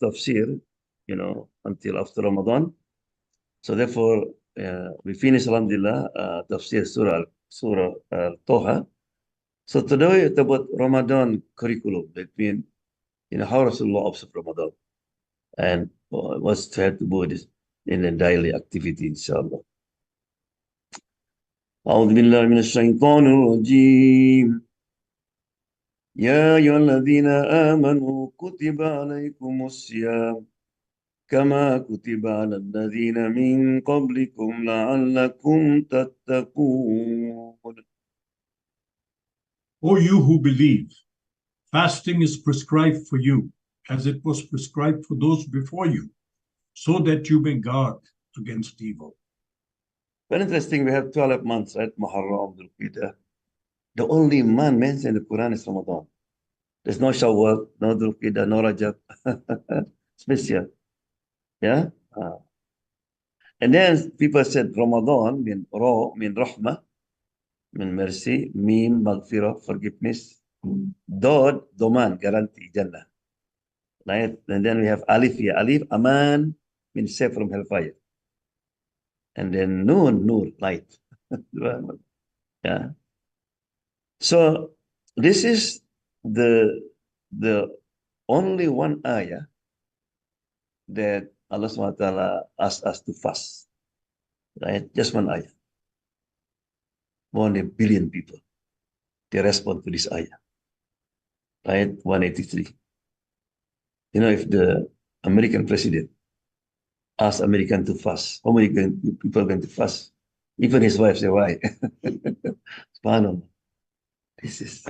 tafsir, until after Ramadan. So therefore, we finished, alhamdulillah, tafsir Surah Toha. So today it's about Ramadan curriculum. That means, how Rasulullah observed Ramadan and what's to have to do this in a daily activity, inshallah. أعوذ بالله من الشيطان الرجيم. يا أيها الذين آمنوا كتب عليكم الصيام كما كتب على الذين من قبلكم لعلكم تتقون. O you who believe, fasting is prescribed for you, as it was prescribed for those before you, so that you may guard against evil. Very interesting, we have 12 months, right? Muharram, Dhul-Qa'dah. The only month mentioned in the Quran is Ramadan. There's no Shawwal, no Dhul-Qa'dah, no Rajab. Special. Yeah? And then people said Ramadan mean rahmah, mean mercy, mim, maghfirah, forgiveness, dod, doman, guarantee, Jannah. Right? And then we have alif here. Alif, aman, means safe from hellfire. And then noon, nur, light. Yeah. So this is the only one ayah that Allah SWT asked us to fast. Right? Just one ayah. More than 1 billion people, they respond to this ayah. Right? 183. If the American president asked American to fast, how many people are going to fast? Even his wife said, why? Subhanallah. This is.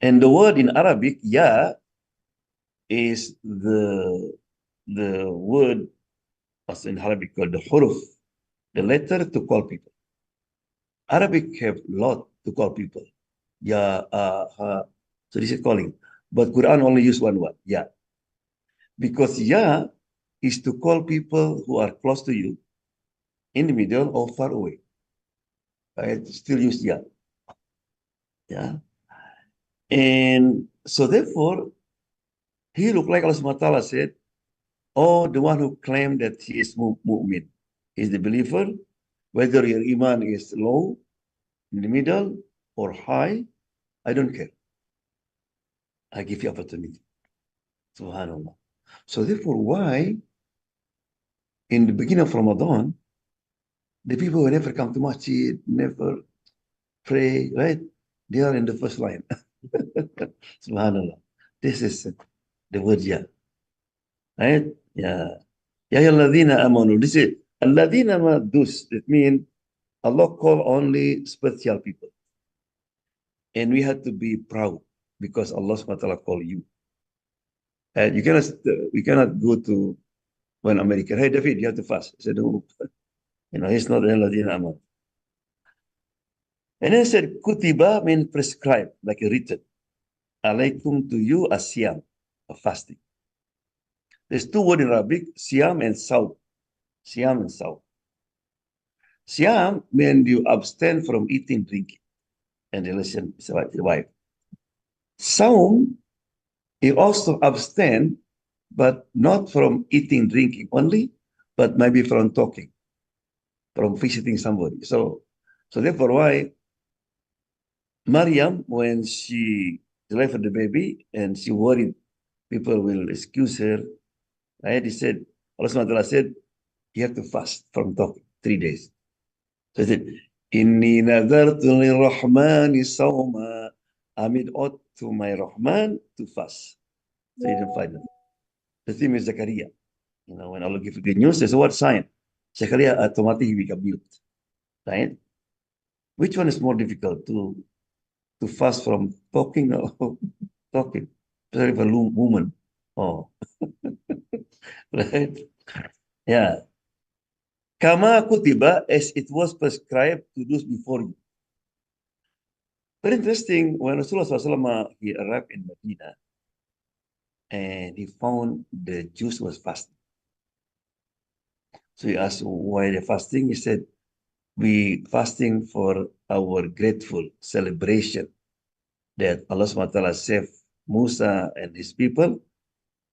And the word in Arabic, ya, is the word as in Arabic called the huruf, the letter to call people. Arabic have lot to call people. Ya, ha. So this is calling. But Quran only use one word, ya. Because ya is to call people who are close to you, in the middle or far away. I still use ya. Yeah. And so therefore, he looked like Allah subhanahu wa ta'ala said, oh, the one who claimed that he is mu'min, is the believer, whether your iman is low, in the middle, or high, I don't care. I give you opportunity. Subhanallah. So therefore, why in the beginning of Ramadan, the people who never come to masjid, never pray, right? They are in the first line. Subhanallah. This is the word ya. Right? Yeah. Ya ayyuhalladhina amanu. This is alladhina madus. That means Allah call only special people. And we have to be proud because Allah SWT call you. And we cannot go to one American, hey David, you have to fast. I said, no, he's not alladhina amanu. And then it said, kutiba means prescribed, like a written. Alaikum to you, asyam, a fasting. There's two words in Arabic, siyam and saum. Siyam and saum. Siyam means you abstain from eating, drinking, and relation with your wife. Saum, you also abstain, but not from eating, drinking only, but maybe from talking, from visiting somebody. So therefore, why Maryam, when she delivered the baby and she worried people will excuse her, right? He said, Allah SWT said, you have to fast from talking 3 days. So he said, Inni nadartu lirrahmani sawma. I made oath to my Rahman to fast. So he didn't find it. The theme is Zakaria. When Allah gives good news, there's a word sign. Zakaria automatically become mute. Right? Which one is more difficult to fast from talking or talking? Especially for a woman. Oh. Right? Yeah. Kama kutiba, as it was prescribed to those before you. Very interesting, when Rasulullah SAW, he arrived in Medina and he found the Jews was fasting. So he asked why they're fasting. He said, we fasting for our grateful celebration that Allah SWT saved Musa and his people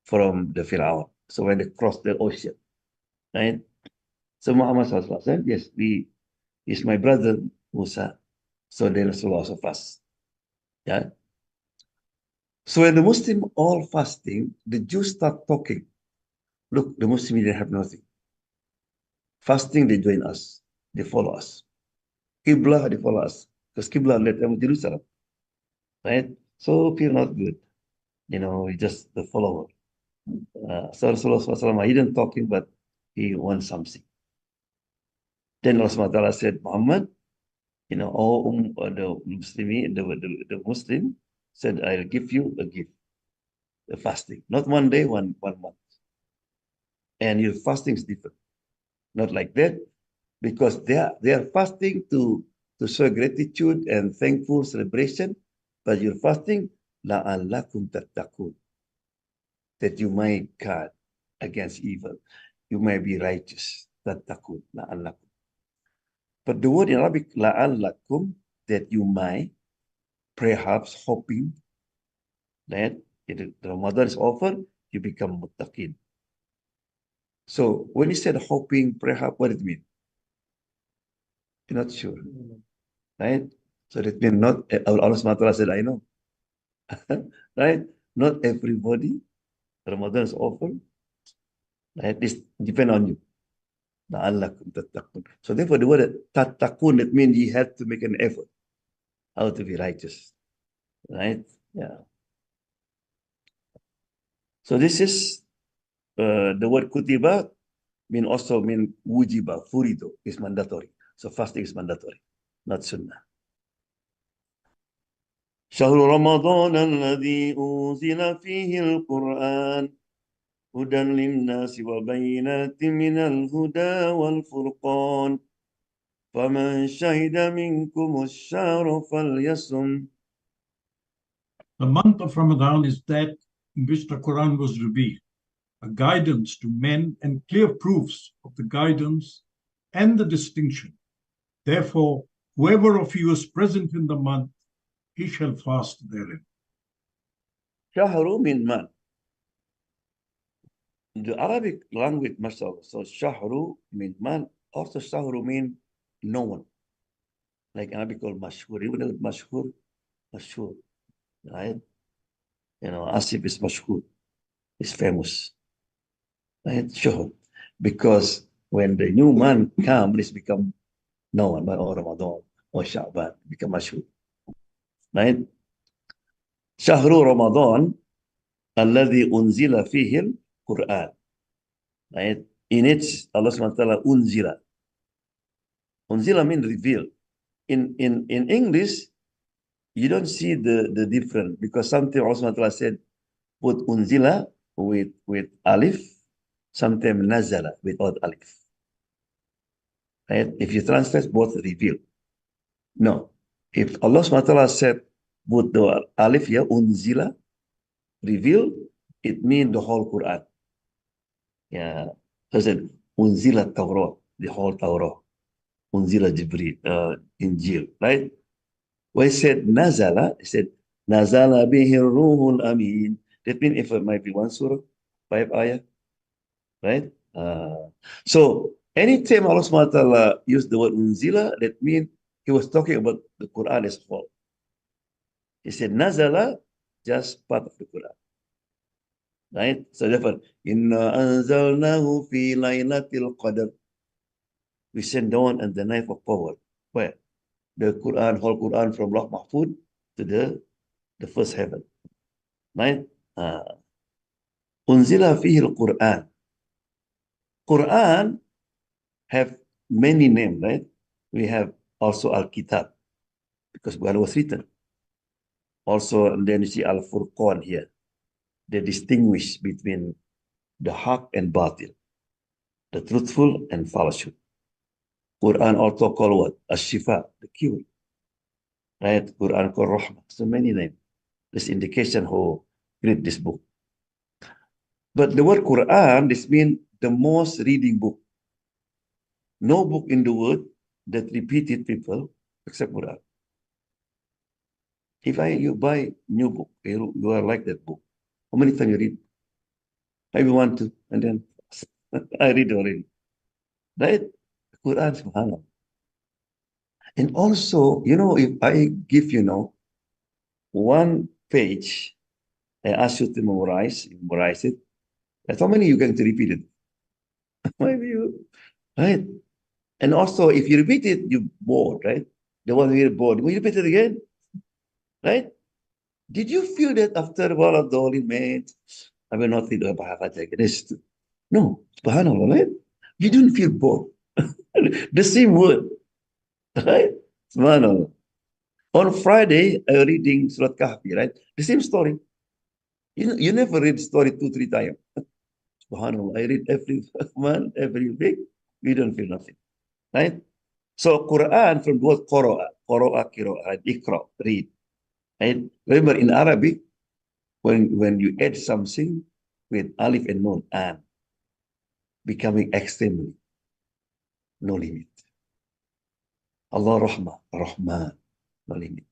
from the Fir'aun. So when they crossed the ocean, right? So Muhammad Sallallahu said, yes, is my brother Musa. So then Rasulullah also fast. Yeah. So when the Muslim all fasting, the Jews start talking. Look, the Muslim didn't have nothing. Fasting, they join us. They follow us. Qibla, they follow us. Because Qibla led them to Jerusalem. Right? So feel not good. We just the follower. So Rasulullah he didn't talking, but he wants something. Then Rasulullah said, Muhammad, all the Muslim, the Muslim said, I'll give you a gift, the fasting. Not one day, one month. And your fasting is different. Not like that, because they are fasting to show gratitude and thankful celebration, but your fasting, la'allakum tattaqun, that you might guard against evil. You may be righteous. Tattaqun, la'allakum. But the word in Arabic, la'allakum, that you might, perhaps hoping that the Ramadan is over, you become muttaqin. So when he said hoping, perhaps, what does it mean? You're not sure, right? So that means not, Allah SWT said, I know, right? Not everybody, Ramadan is over, right? This depend on you. La'allakum tattaqun. So therefore, the word tattaqun, that means you have to make an effort how to be righteous, right? Yeah. So this is the word kutiba also mean wujiba, furido, is mandatory. So fasting is mandatory, not sunnah. شهر رمضان الذي أنزل فيه القرآن هدى للناس وبينات من الهدى والفرقان فمن شهد منكم الشهر فليصم. The month of Ramadan is that in which the Quran was revealed, a guidance to men and clear proofs of the guidance and the distinction. Therefore, whoever of you is present in the month, he shall fast therein. شهر mean month. In the Arabic language, mashallah, so shahru mean month, also shahru mean no one. Like Arabic called mashhur. Even though mashhur, right? Asif is mashhur, is famous, right? Sure. Because when the new month comes, it's become known by Ramadan or Sha'ban, become mashhur, right? Shahru Ramadan, alladhi unzila fihi al-Quran, right? In it, Allah SWT unzila. Unzila means reveal. In English, you don't see the difference, because something Allah SWT said, put unzila with alif, sometimes nazala without alif. Right? If you translate both reveal. No. If Allah SWT said put the alif here, unzila, reveal, it means the whole Quran. Yeah. So it said unzila Tawrah, the whole Tawrah. Unzila Jibreel, Injil, right? When it said nazala, it said nazala bihi ruhul amin. That means if it might be one surah, 5 ayah, right? So anytime Allah SWT used the word unzila, that means he was talking about the Quran as a whole. He said nazala, just part of the Quran, right? So therefore, inna anzalnahu fi laylatil qadr. We sent down on the night of power. Where? The Quran, whole Quran from Lawh Mahfud to the first heaven, right? Unzila fihi al-Quran. Quran have many names, right? We have also Al-Kitab, because Quran was written. Also, and then you see Al-Furqan here. They distinguish between the haq and batil, the truthful and falsehood. Quran also called what? Ash-Shifa, the cure. Right? Quran called Rahmah. So many names. This indication who read this book. But the word Quran, this means the most reading book. No book in the world that repeated people except Quran. If you buy new book, you are like that book. How many times you read? Maybe one, two, and then I read already. Right? Quran, subhanAllah. And also, if I give, one page, I ask you to memorize it. That's how many you're going to repeat it? Maybe you, right? And also, if you repeat it, you're bored, right? The one who are bored, will you repeat it again, right? Did you feel that after a while of the holy man, I will not read about this? No, subhanAllah, right? You don't feel bored. The same word, right? Subhanallah. On Friday, I reading Surat Kahfi, right? The same story. You never read story 2, 3 times. Subhanallah. I read every month, every week. We don't feel nothing, right? So Quran from the word qira'a, ikra, read. Right? Remember in Arabic, when you add something with alif and nun, and becoming extremely, no limit. Allah Rahmah, Rahman, no limit.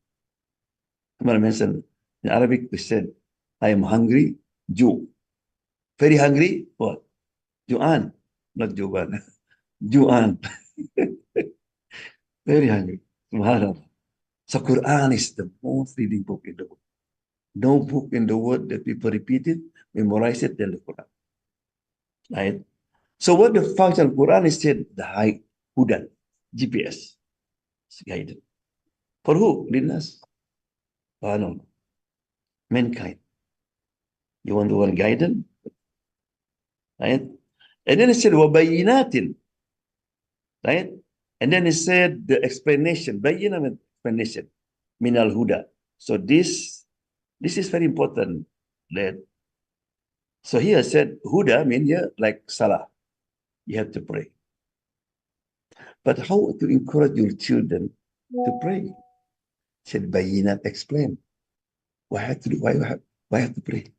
I mentioned in Arabic, we said, I am hungry, Jew. Very hungry, what? Ju'an, not Joban. Ju'an. Very hungry. Subhanallah. So Quran is the most reading book in the world. No book in the world that people repeat it, memorize it, than the Quran. Right? So what the function of Quran is said, the high Hudan, GPS, guidance. For who? Linnas. No. Mankind. You want the one guidance? Right? And then it said, وَبَيِّنَاتٍ. Right? And then it said the explanation, bayina means explanation, min al huda. So this is very important. That so here I said huda means like salah, you have to pray. But how to encourage your children to pray? Said bayinat, explain why have to do why have to pray.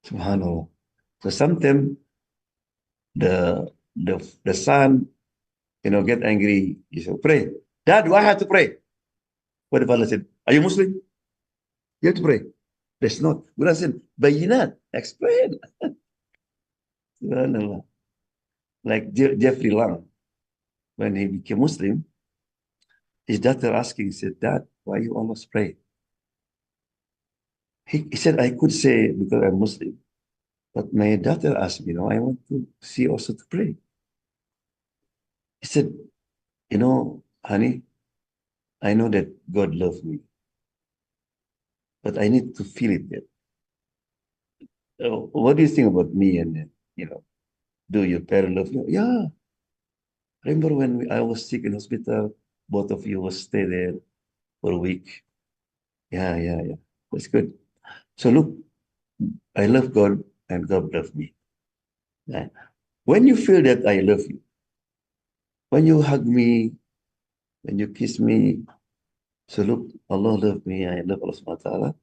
Subhanallah. So sometimes the son get angry. He said, pray. Dad, why have to pray? What the father said, are you Muslim? You have to pray. That's not. Quran said, bayinat, explain. Subhanallah. Like Jeffrey Lang, when he became Muslim, his daughter asking, he said, Dad, why you always pray? He said, I could say because I'm Muslim, but my daughter asked me, I want to see also to pray. He said, honey, I know that God loves me, but I need to feel it yet. What do you think about me? And, do your parents love you? Yeah. Remember when I was sick in hospital, both of you will stay there for a week. Yeah, yeah, yeah. That's good. So look, I love God and God loves me. Yeah. When you feel that I love you, when you hug me, when you kiss me, so look, Allah loves me, I love Allah subhanahu wa ta'ala.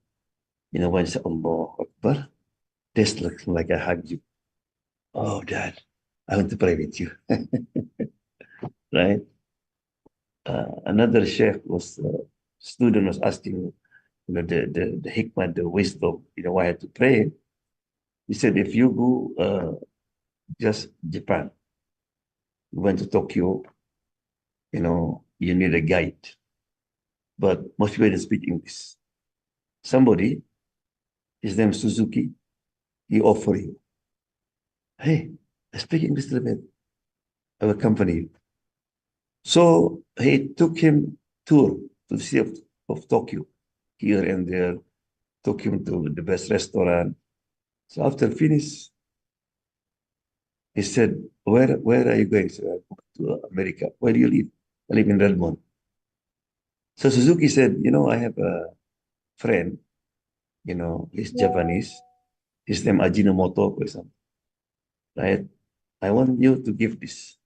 When you say Allah Akbar, this looks like I hug you. Oh, Dad, I want to pray with you. Right? Another sheikh student was asking, the hikmah, the wisdom, why I had to pray. He said, if you go just Japan, you went to Tokyo, you need a guide, but most people don't speak English. Somebody, his name is Suzuki, he offer you, hey, I speak English a little bit, I will accompany you. So he took him tour to the city of Tokyo, here and there, took him to the best restaurant. So after finish, he said, where are you going? So I go to America. Where do you live? I live in Redmond. So Suzuki said, I have a friend, he's Japanese. His name Ajinomoto, for example, right? I want you to give this.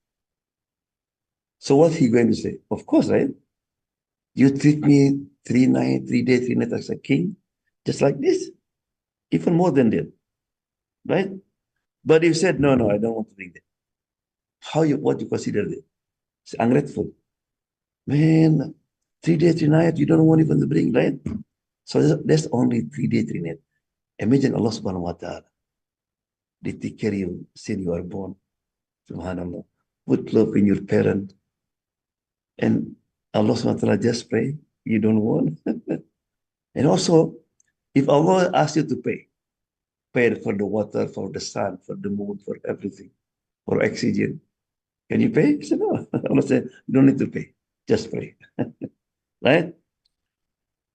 So what's he going to say? Of course, right? You treat me 3 nights, 3 days, 3 nights as a king, just like this, even more than that, right? But you said, no, I don't want to bring that. What you consider that? It's ungrateful. Man, 3 days, 3 nights, you don't want even to bring, right? So that's only 3 days, 3 nights. Imagine Allah subhanahu wa ta'ala. They take care of you since you are born. Subhanallah. Put love in your parent. And Allah subhanahu wa ta'ala just pray. You don't want. And also, if Allah asks you to pay for the water, for the sun, for the moon, for everything, for oxygen, can you pay? He said, no. Allah said, you don't need to pay. Just pray. Right?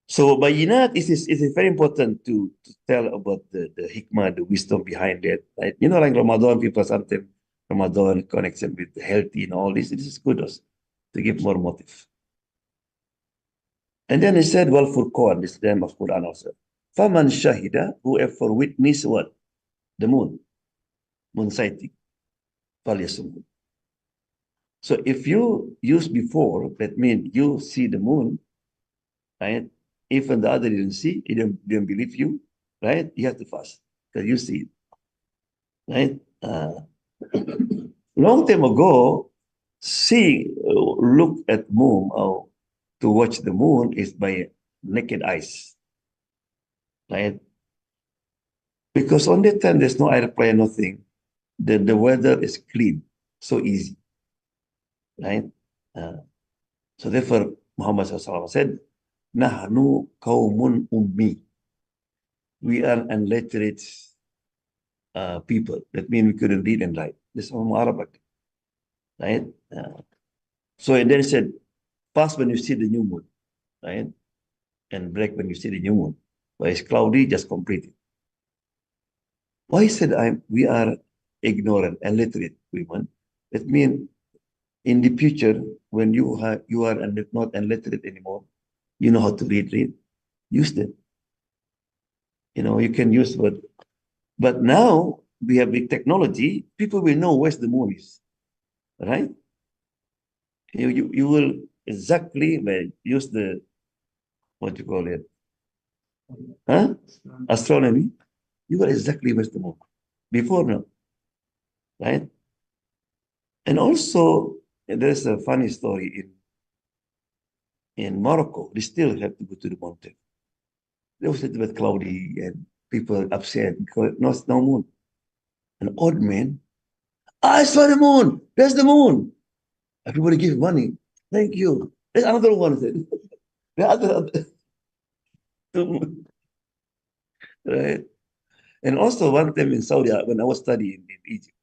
So bayinat is very important to tell about the hikmah, the wisdom behind it. Right? You know, like Ramadan, people sometimes Ramadan connection with healthy and all this. This is good also, to give more motive. And then he said, well, Furqan, this name of Quran also. Faman shahida, whoever witness what? The moon sighting. Falyasum. So if you use before, that means you see the moon, right? Even the other didn't see, he didn't believe you, right? You have to fast because you see it, right? Long time ago, look at moon or to watch the moon is by naked eyes, right? Because on that time there's no airplane, nothing. The weather is clean, so easy, right? Uh, so therefore, Muhammad SAW said, "Nahnu kaumun ummi." We are unlettered people. That means we couldn't read and write. This is Arabic, right? So and then he said, fast when you see the new moon, right? And break when you see the new moon. But it's cloudy, just complete it. Why said we are ignorant, illiterate women? That means in the future, when you are not illiterate anymore, you know how to read, use them. You know, you can use what. But now we have big technology, people will know where the moon is, right? You will exactly use the, what you call it, huh? Astronomy. You will exactly where's the moon. Before, no, right? And also, there's a funny story in Morocco. They still have to go to the mountain. It was a little bit cloudy and people upset because no moon. An old man, I saw the moon. There's the moon. Everybody give money. Thank you. There's another one. The other, right? And also one time in Saudi, when I was studying in Egypt,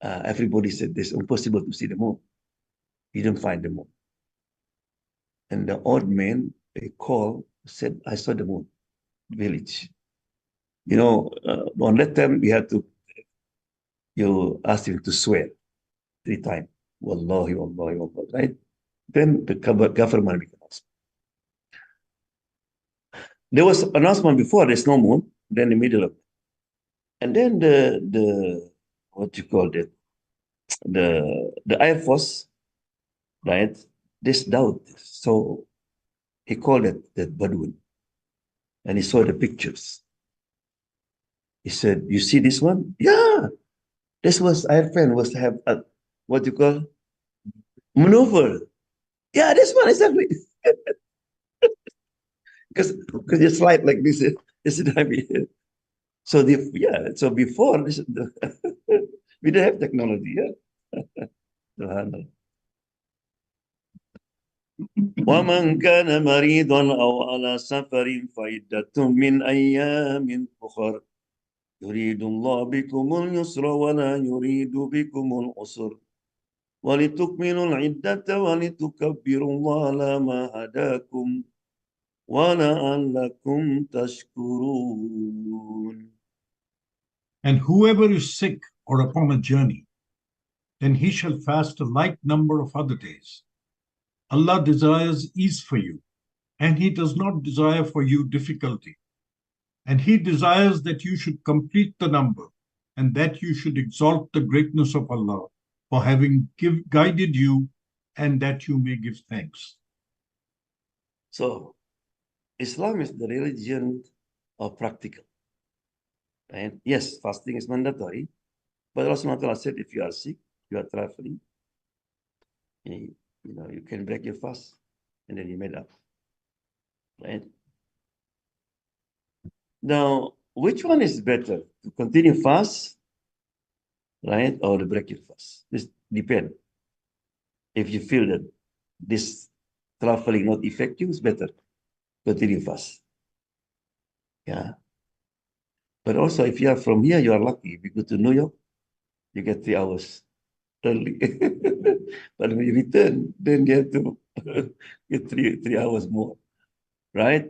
everybody said it's impossible to see the moon. You don't find the moon. And the old man, they called, said, I saw the moon village. You know, on that time, you asked him to swear 3 times. Wallahi, wallahi, wallahi, right? Then the government becomes. There was announcement before, there's no moon, then the middle of, and then what you call it, the Air Force, right? This doubt. So he called it the Badwin and he saw the pictures. He said, you see this one? Yeah, this was airplane was to have a, what you call maneuver. Yeah, this one exactly. Because you slide like this. This is I mean. So so before this, we didn't have technology. Yeah. ومن كان مريضا أو على سفر فعدة من أيام أخر يريد الله بكم اليسر ولا يريد بكم العسر ولتكملوا العدة ولتكبروا الله على ما هداكم ولعلكم تشكرون. And whoever is sick or upon a journey, then he shall fast a like number of other days. Allah desires ease for you, and He does not desire for you difficulty. And He desires that you should complete the number, and that you should exalt the greatness of Allah for having guided you, and that you may give thanks. So Islam is the religion of practical. And yes, fasting is mandatory, but Allah said if you are sick, you are traveling, you can break your fast and then you made up. Right? Now, which one is better? To continue fast right? Or to break your fast. This depends. If you feel that this traveling not effective, it's better continue fast. Yeah. But also, if you are from here, you are lucky. If you go to New York, you get 3 hours early. But when you return, then you have to get three hours more, right?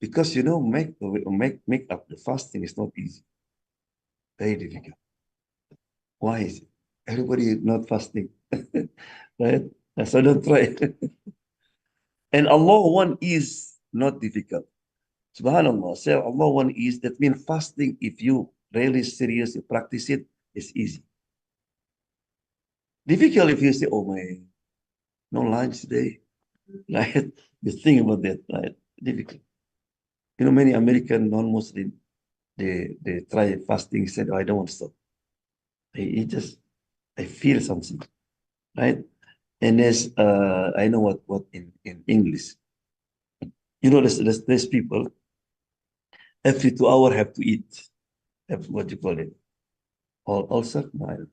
Because make up the fasting is not easy, very difficult. Why is it? Everybody is not fasting, right? So don't try. And Allah one is not difficult. Subhanallah, say Allah one is, that means fasting, if you really serious, you practice it, it's easy. Difficult if you say, oh my, no lunch today, right? You think about that, right? Difficult. Many American non-Muslim, they try fasting, said, oh, I don't want to stop. I feel something, right? And I know what in English, there's people every 2 hours have to eat. Have, what do you call it? Ulcer? No,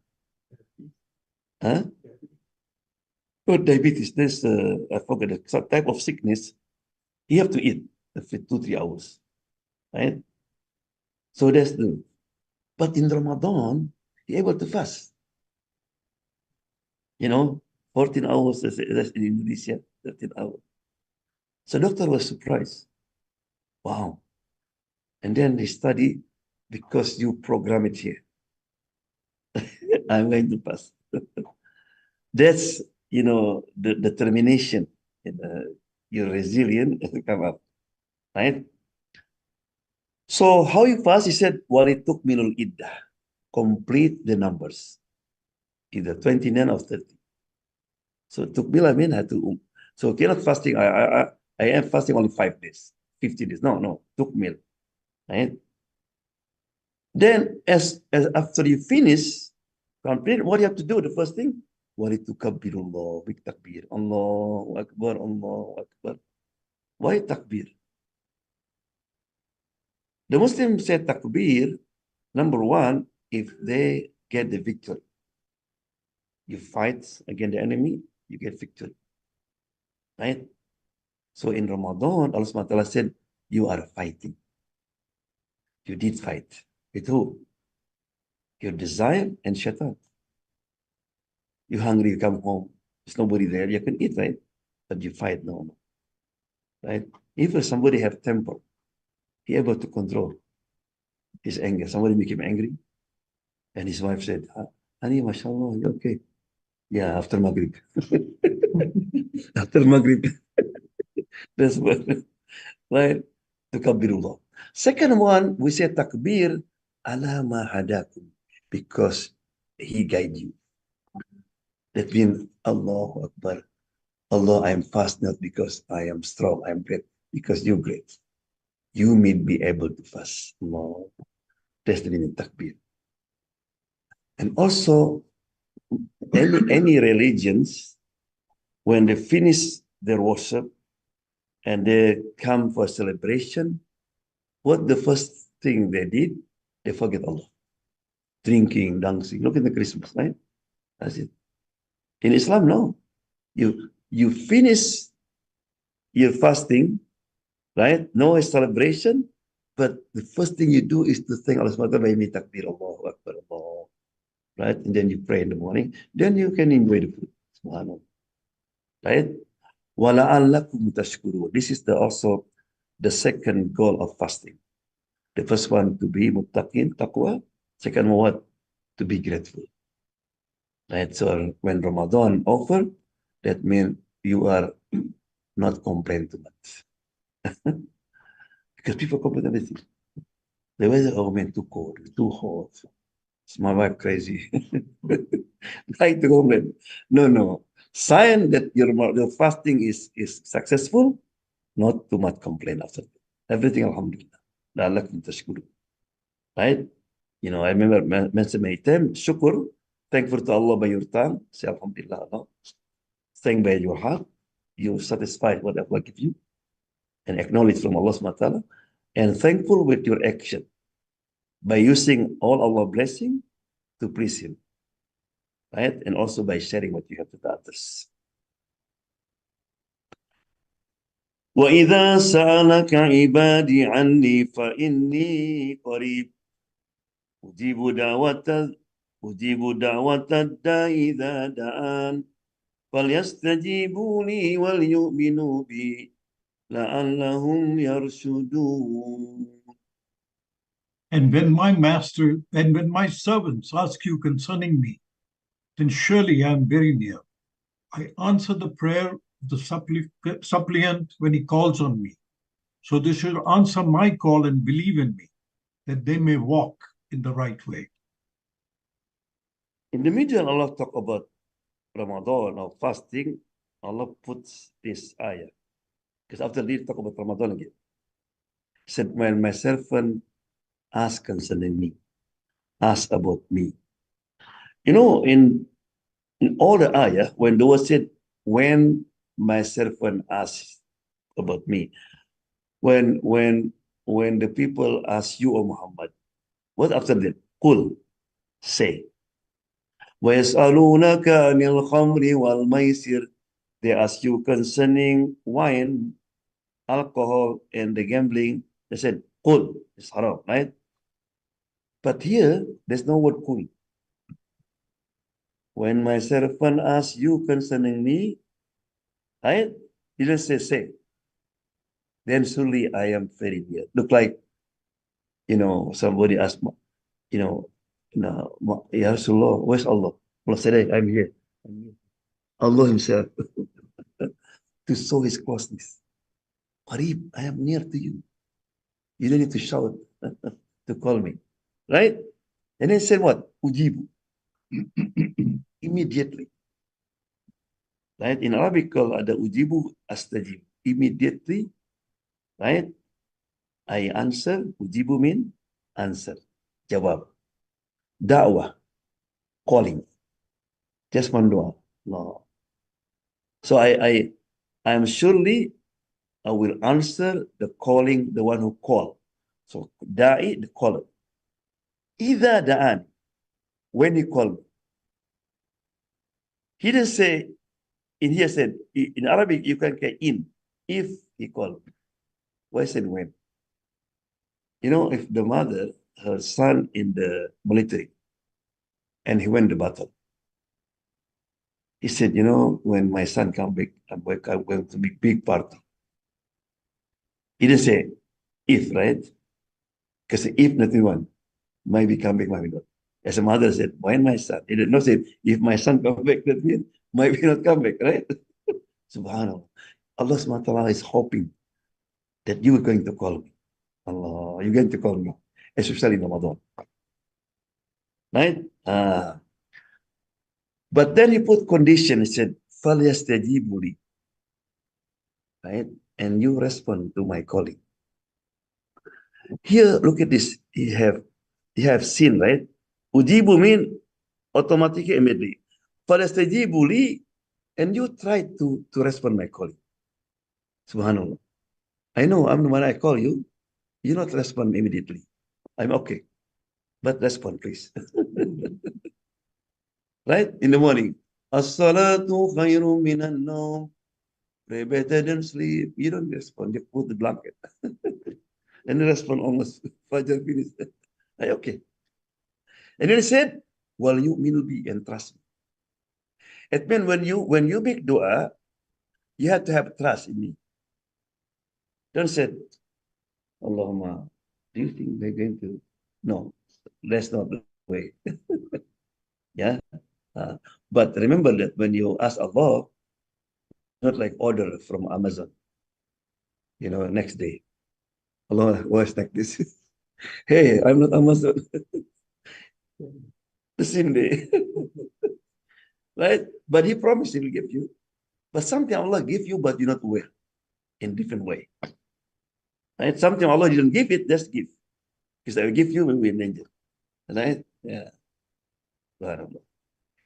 huh? Oh, diabetes. There's I forget some type of sickness. You have to eat every 2 3 hours, right? So that's the. But in Ramadan, you're able to fast. You know, 14 hours. That's in Indonesia. 13 hours. So doctor was surprised. Wow. And then they study because you program it here. I'm going to pass. That's the determination, your resilience to come up, right? So how you fast? He said, "Walituk minul iddah." Complete the numbers, either 29 or 30. So tukmil, I mean, I had to. So cannot fasting. I am fasting only 5 days, 50 days. No, no, tukmil, right? Then as after you finish, complete, what you have to do, the first thing, walitukabbirullah, big takbir. Allahu Akbar, Allahu Akbar. Why takbir? The Muslims say takbir, number one, if they get the victory. You fight against the enemy, you get victory. Right? So in Ramadan, Allah subhanahu wa ta'ala said, you are fighting. You did fight. With who? Your desire and shaitan. You hungry, you come home. There's nobody there. You can eat, right? But you fight no, right? If somebody have temper, he able to control his anger. Somebody make him angry, and his wife said, "Honey, mashallah, you okay?" Yeah, after Maghrib. After Maghrib, that's what, right? Takbirullah. Second one, we say takbir ala ma hadakum, because he guide you. That means Allahu Akbar. Allah, I am fast not because I am strong, I am great, because you're great. You made me able to fast. Allah. That's the meaning takbir. And also, any religions, when they finish their worship and they come for celebration, what the first thing they did? They forget Allah. Drinking, dancing. Look at the Christmas, right? That's it. In Islam, no. You finish your fasting, right? No celebration, but the first thing you do is to thank Allah subhanahu wa ta'ala by takbir, Allahu Akbar, Allah, right? And then you pray in the morning. Then you can enjoy the food. Subhanallah. Right? وَلَعَلَّكُمْ تَشْكُرُونَ. This is also the second goal of fasting. The first one to be muttaqin, taqwa. Second one, to be grateful. Right? So when Ramadan over, that means you are not complaining too much. Because people complain everything. The weather, oh man, too cold, too hot. Is my wife crazy? Like to complain. No, no. Sign that your fasting is successful, not too much complain after that. Everything, alhamdulillah. لعلكم تشكرون. Right? I remember mentioned many times, shukr, thankful to Allah by your tongue, say alhamdulillah, Allah. Thank by your heart, you satisfied what Allah give you, and acknowledge from Allah subhanahu wa ta'ala, and thankful with your action by using all Allah blessing to please him, right? And also by sharing what you have to others. وَإِذَا سَأَلَكَ عِبَادِي عَنِّي فَإِنِّي قَرِيبٌ أُجِيبُ دَعْوَةَ أُجِيبُ دَعْوَةَ الدَّاعِ إِذَا دَعَانِ فَلْيَسْتَجِيبُوا لِي وَلْيُؤْمِنُوا بِي لَعَلَّهُمْ يَرْشُدُونَ. And when my master and when my servants ask you concerning me, then surely I am very near. I answer the prayer of the suppliant when he calls on me. So they should answer my call and believe in me, that they may walk in the right way. In the middle, Allah talk about Ramadan or fasting. Allah puts this ayah. Because after they talk about Ramadan again. He said, when my servant ask concerning me, ask about me. You know, in all the ayah, when the word said, when my servant asks about me, when when the people ask you, O Muhammad, what after that? Qul, say. وَيَسْأَلُونَكَ عَنِ الْخَمْرِ وَالْمَيْسِرِ. They ask you concerning wine, alcohol, and the gambling. They said, Qul, it's haram, right? But here, there's no word Qul. When my servant asks you concerning me, right? He didn't say. Then surely I am very near. Look like, somebody asked, Ya Rasulullah, where's Allah? Allah said, hey, I'm here. I'm here. Allah himself to show his closeness. Qarib, I am near to you. You don't need to shout to call me. Right? And then said what? Ujibu. Immediately. Right? In Arabic, called ada ujibu astajib. Immediately. Right? I answer. Ujibu mean answer. Jawab. Da'wah. Calling. Just one dua. No. So I am surely I will answer the calling, the one who called. So da'i, the caller. Either da'an, when he called me. He didn't say, in here said, in Arabic, you can get in, if he called. Why said when? If the mother, her son in the military, and he went to battle. He said, when my son come back, I'm going to make big party. He didn't say if, right? Because if nothing one, maybe come back, maybe not. As a mother said, when my son, he did not say, if my son come back, that means maybe not come back, right? Subhanallah. Allah SWT is hoping that you are going to call me. Allah, you're going to call me, especially in Ramadan. Right? But then he put condition, he said, فَلْيَسْتَجِيبُوا لِي. Right? And you respond to my calling. Here, look at this. You have seen, right? Ujibu mean automatically, immediately. فَلْيَسْتَجِيبُوا لِي. And you try to respond my calling. Subhanallah. I know when I call you, you not respond immediately. I'm okay. But respond, please. Right? In the morning. As-salatu khairun minan nawm. Pray better than sleep. You don't respond. You put the blanket. And you respond almost. Fajr finished. Okay. And then he said, well, you will be and trust me. It means when you make dua, you have to have trust in me. Don't say, Allahumma, do you think they're going to? No, that's not the way. Yeah. But remember that when you ask Allah, not like order from Amazon, next day. Allah was like this. Hey, I'm not Amazon. The same day. Right? But he promised he will give you. But something Allah give you, but you're not aware in different way. Right? Something Allah didn't give it, just give. Because I will give you when we're in danger. Right? Yeah.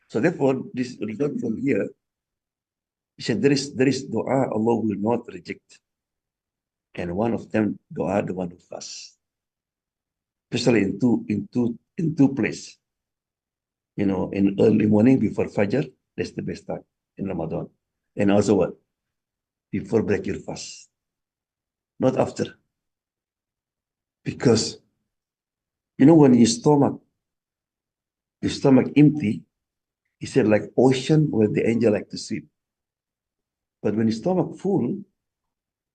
So therefore, this result from here, he said there is dua Allah will not reject. And one of them, dua, the one who fasts. Especially in two places. in early morning before Fajr, that's the best time in Ramadan. And also what? Before break your fast, not after. Because, when your stomach empty, he said like ocean where the angel like to swim. But when your stomach full,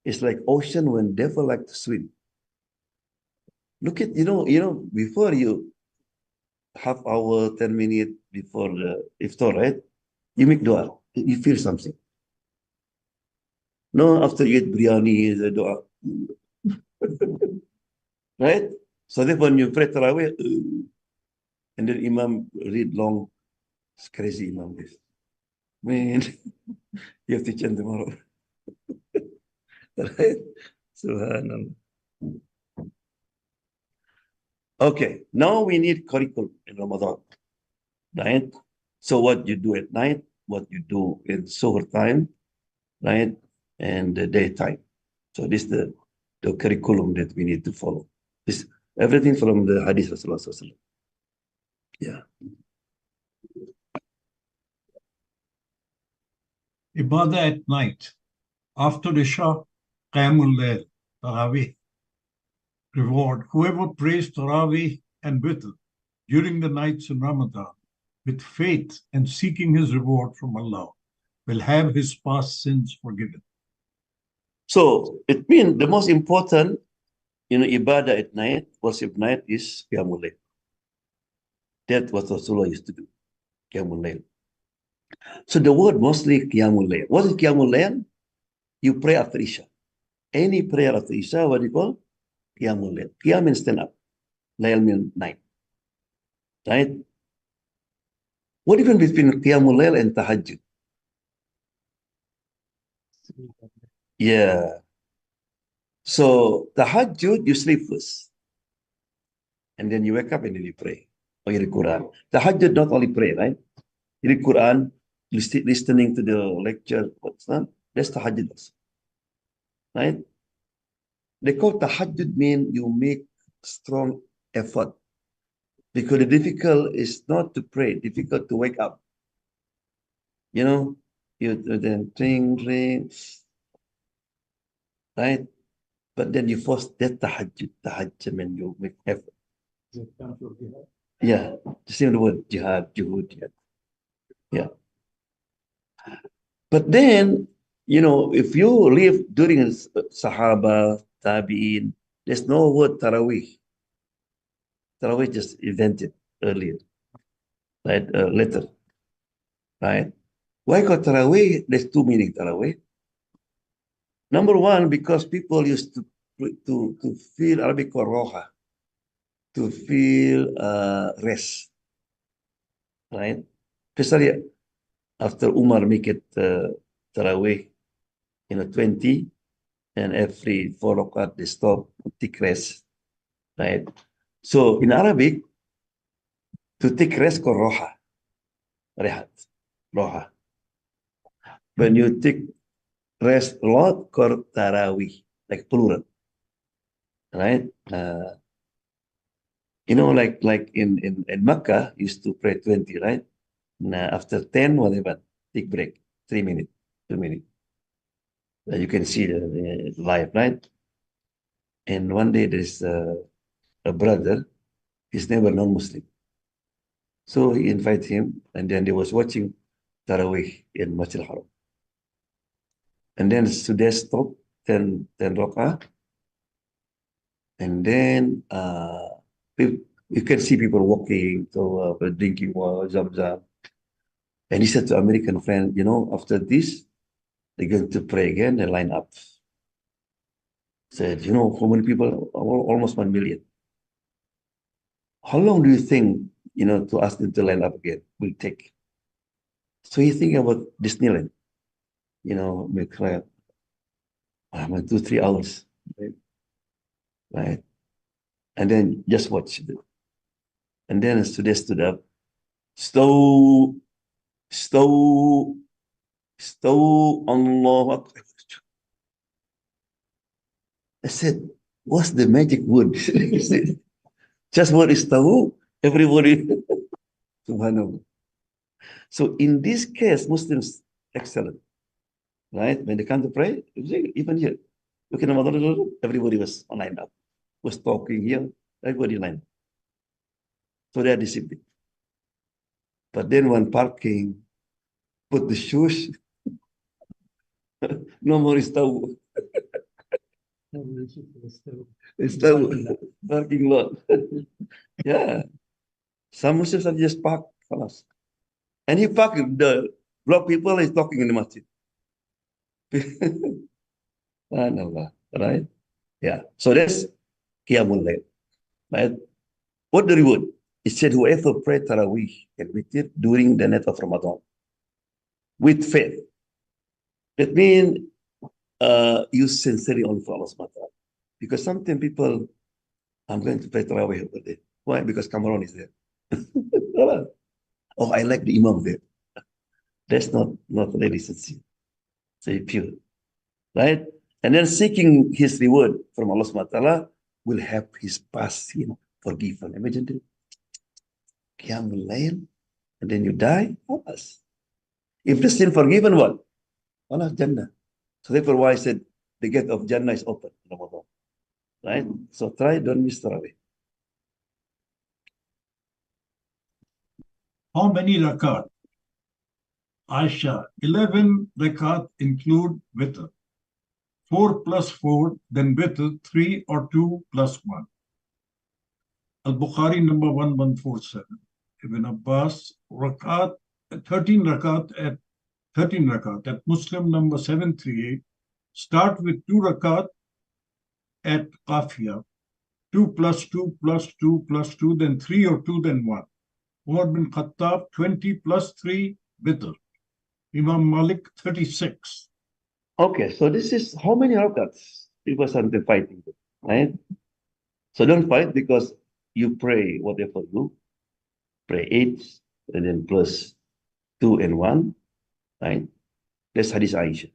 it's like ocean when devil like to swim. Look at, before you half hour, 10 minutes before the iftar, right? You make dua. You feel something. No, after you eat biryani, the dua. Right? So then when you pray Tarawih, and then Imam read long, it's crazy Imam this. Man, you have to change tomorrow. Right? Subhanallah. Okay, now we need curriculum in Ramadan. Right? So what you do at night, what you do in suhoor time, right? And the daytime. So this is the curriculum that we need to follow. This everything from the Hadith Rasulullah Sallallahu Alaihi Wasallam. Yeah. Ibadah at night. After Isha, Qiyamul Layl, Tarawih. Reward. Whoever prays Tarawih and Witr during the nights in Ramadan with faith and seeking his reward from Allah will have his past sins forgiven. So it means the most important, ibadah at night, worship night is Qiyamul Layl. That's what Rasulullah used to do, Qiyamul Layl. So the word mostly Qiyamul Layl. What is Qiyamul Layl? You pray after Isha. Any prayer after Isha, what do you call? Qiyamul Layl. Qiyam means stand up. Layl means night. Right? What difference between Qiyamul Layl and Tahajjud? Yeah. So Tahajjud, you sleep first. And then you wake up and then you pray. Or you read Quran. Tahajjud, not only pray, right? You read Quran, listening to the lecture, what's that? That's Tahajjud also. Right? They call Tahajjud mean you make strong effort. Because the difficult is not to pray, difficult to wake up. You then ring, right? But then you force that tahajjud, and you make effort. Yeah, the same word, jihad, juhud, jihad. Yeah. But then, if you live during Sahaba, Tabi'in, there's no word Tarawih. Tarawih just invented earlier, right? Later, right? Why call Tarawih? There's two meaning Tarawih. Number one, because people used to feel Arabic called roha, to feel rest, right? Especially after Umar make it Tarawih, 20, and every 4 rakat they stop, take rest, right? So in Arabic, to take rest called roha, rehat, roha. When you take rest a lot, called Tarawih, like plural, right? Like in Makkah, used to pray 20, right? Now, after 10, whatever, take break, 3 minutes, 2 minutes. You can see the live, right? And one day there's a brother, his neighbor non-Muslim. So he invited him, and then they was watching Tarawih in Masjid al-Haram. And then so they stopped 10 rak'ah, and then you can see people walking, so drinking water, zam. And he said to American friend, after this, they're going to pray again and line up. Said, how many people? Almost 1 million. How long do you think, to ask them to line up again will take? So you think about Disneyland, make like 2-3 hours, right? And then just watch it. And then as they stood up, stow, stow, stow, Allah Akbar. I said, what's the magic word? He said, just word is tahu, everybody. Subhanallah. So in this case, Muslims excellent, right? When they come to pray, even here, look at Ramadan, everybody was lined up, was talking here, everybody lined up. So they are disciplined. But then when parking, put the shoes, no more istawu. Istawu, parking lot. Yeah. Some Muslims are just parked. Falas. And he parked, the block people is talking in the masjid. Subhanallah, right? Yeah. So that's Qiyamul Layl, right? What the reward? It said, whoever pray Taraweeh and witr during the night of Ramadan with faith. That means you sincerely only for Allah subhanahu wa ta'ala. Because sometimes people, I'm going to pray Taraweeh over there. Why? Because Cameroon is there. Oh, I like the Imam there. That's not really sincere. Say pure. Right? And then seeking his reward from Allah subhanahu wa ta'ala will have his past sin forgiven. Imagine that. Qiyamul Layl, and then you die, alas. If the sin forgiven, what? Allah, Jannah. So therefore, why I said the gate of Jannah is open in Ramadan. Right? So try, don't miss Tarawih. How many rakat? Aisha, 11 rakat include witr. 4 plus 4, then witr, 3 or 2 plus 1. Al-Bukhari number 1147. Ibn Abbas, rakat, 13 rakat at Muslim number 738. Start with 2 rakat at Qafiyah. 2 plus 2 plus 2 plus 2, then 3 or 2, then 1. Umar bin Khattab, 20 plus 3, witr. Imam Malik, 36. Okay, so this is how many rakats people started fighting, right? So don't fight because you pray whatever you pray 8 and then plus 2 and 1, right? That's Hadith Aisha.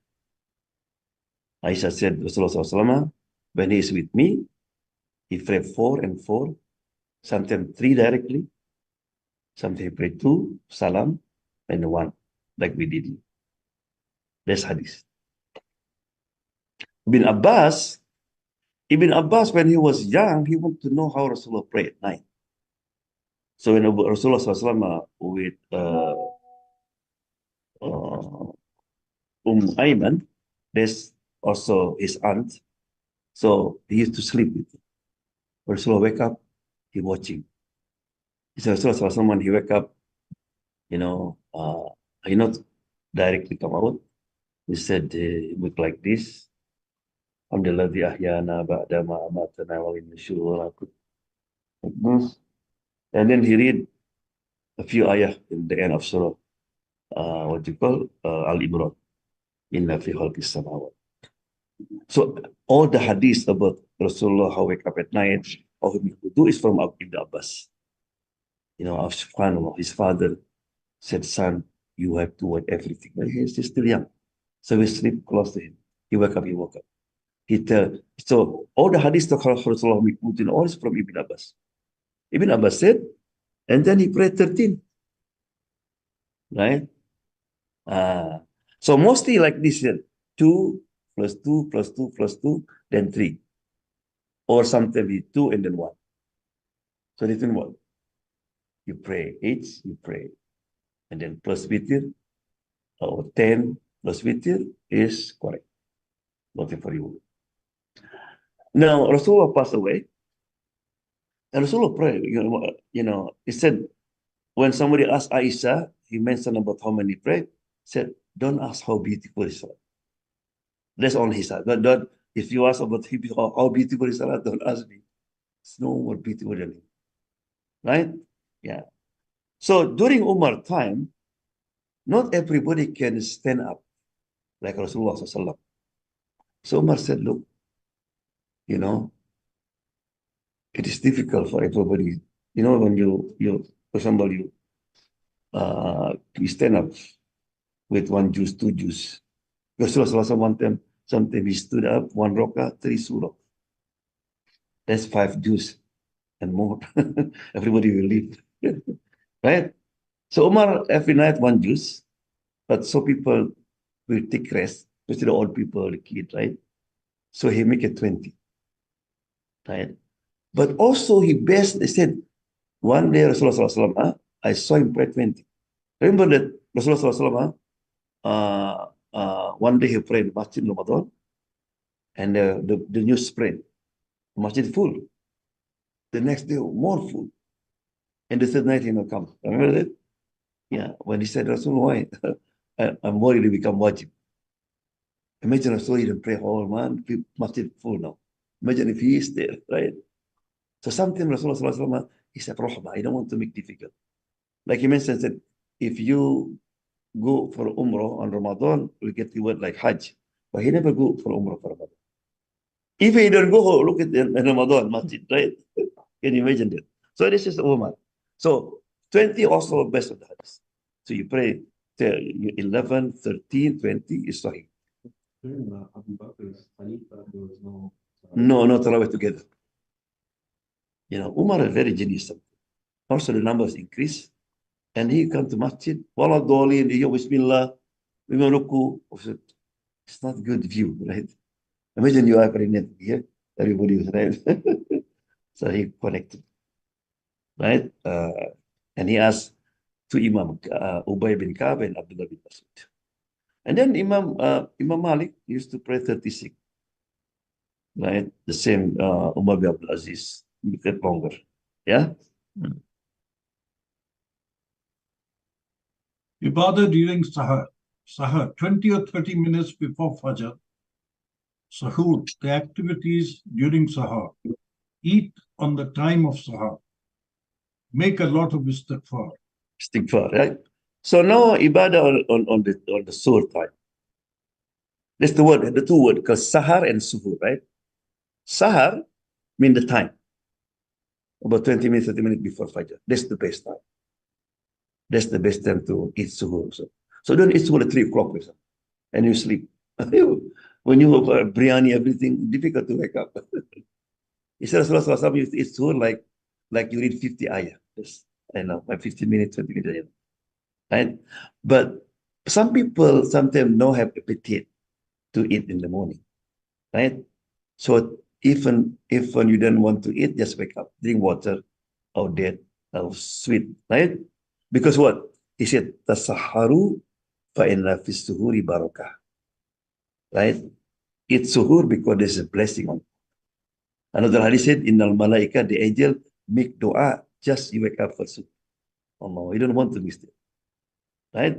Aisha said, Rasulullah SAW, when he is with me, he pray 4 and 4, sometimes 3 directly, sometimes he pray 2, salam, and 1, like we did. That's Hadith. Ibn Abbas, when he was young, he wanted to know how Rasulullah prayed at night. So when Rasulullah SAW with Ayman, there's also his aunt. So he used to sleep with him. Rasulullah wake up, he watching. He said, Rasulullah SAW, when he wake up, he not directly come out. He said, look like this. Alhamdulillah, ahyana ba'dama amatana wa inna like this. And then he read a few ayah in the end of Surah, what you call Al-Imran, Inna fi khalqis samawat. So all the hadith about Rasulullah, how wake up at night, how he do is from Ibn Abbas. Subhanallah, his father said, son, you have to watch everything. But he's still young. So we sleep close to him. He woke up, he woke up. So all the hadith of Rasulullah we put in all is from Ibn Abbas. Ibn Abbas said, and then he prayed 13. Right? So mostly like this here, 2 plus 2 plus 2 plus 2, then 3. Or sometimes 2 and then 1. So written what? You pray 8, you pray. And then plus witr, or 10 plus witr is correct. Whatever you want. Now, Rasulullah passed away. And Rasulullah prayed, he said, when somebody asked Aisha, he mentioned about how many prayed, said, don't ask how beautiful is Salah. That's all he said. Don't, if you ask about how beautiful is Salah, don't ask me. It's no more beautiful than him. Right? Yeah. So during Umar time, not everybody can stand up like Rasulullah SAW. So Umar said, look, it is difficult for everybody. When for example, you stand up with 1 juz, 2 juz. Rasulullah SAW one time, sometimes he stood up, 1 rakah, 3 surah. That's 5 juz and more. Everybody will leave. Right? So Umar every night one juice, but so people will take rest, especially the old people, the kid, right? So he make it 20, right? But also he best, they said, one day Rasulullah SAW, I saw him pray 20. Remember that Rasulullah SAW, one day he prayed in Masjid Ramadan, and the news spread, Masjid full. The next day, more full. And the third night, he will come. Remember that? Yeah, when he said, Rasul, why? I'm worried to become wajib. Imagine Rasul didn't pray all man, Masjid full now. Imagine if he is there, right? So something Rasulullah, he said, Rahmah, I don't want to make difficult. Like he mentioned, said, if you go for Umrah on Ramadan, we get the word like Hajj. But he never go for Umrah for Ramadan. If he don't go, look at the Ramadan Masjid, right? Can you imagine that? So this is Umar. So 20 also best of the hadith. So you pray 11, 13, 20 is Sahih. No, not Tarawih together. You know, Umar is very genius. Also the numbers increase. And he come to masjid, wala dolin, he Bismillah, Imam Ruku. It's not good view, right? Imagine you are pregnant here, everybody was right. So he connected, right? And he asked to Imam Ubay bin Ka'b and Abdullah bin Masud. And then Imam Malik used to pray 36, right? The same Umar bin Abdul Aziz, a bit longer. Yeah? Ibadah during Sahar, 20 or 30 minutes before Fajr. Sahur, the activities during Sahar. Eat on the time of Sahar. Make a lot of istighfar. Istighfar, right? So now ibadah on the sur time. That's the word, the two words, because sahar and suhur, right? Sahar mean the time. About 20 minutes, 30 minutes before Fajr. That's the best time. That's the best time to eat suhur. So don't eat suhur at 3 o'clock and you sleep. When you have biryani, everything, difficult to wake up. Instead of Rasulullah used to eat suhur like you read 50 ayah. Yes, I know, like 15 minutes, 20 minutes, right? But some people sometimes don't have appetite to eat in the morning, right? So even if you don't want to eat, just wake up, drink water, or dead, or sweet, right? Because what? He said, Tasaharu fa inna fis suhuri barakah. Right? Eat suhur because there's a blessing on it. Another hadith said, Innal malaika, the angel, make dua just you wake up for suhur. Oh no, you don't want to miss it. Right?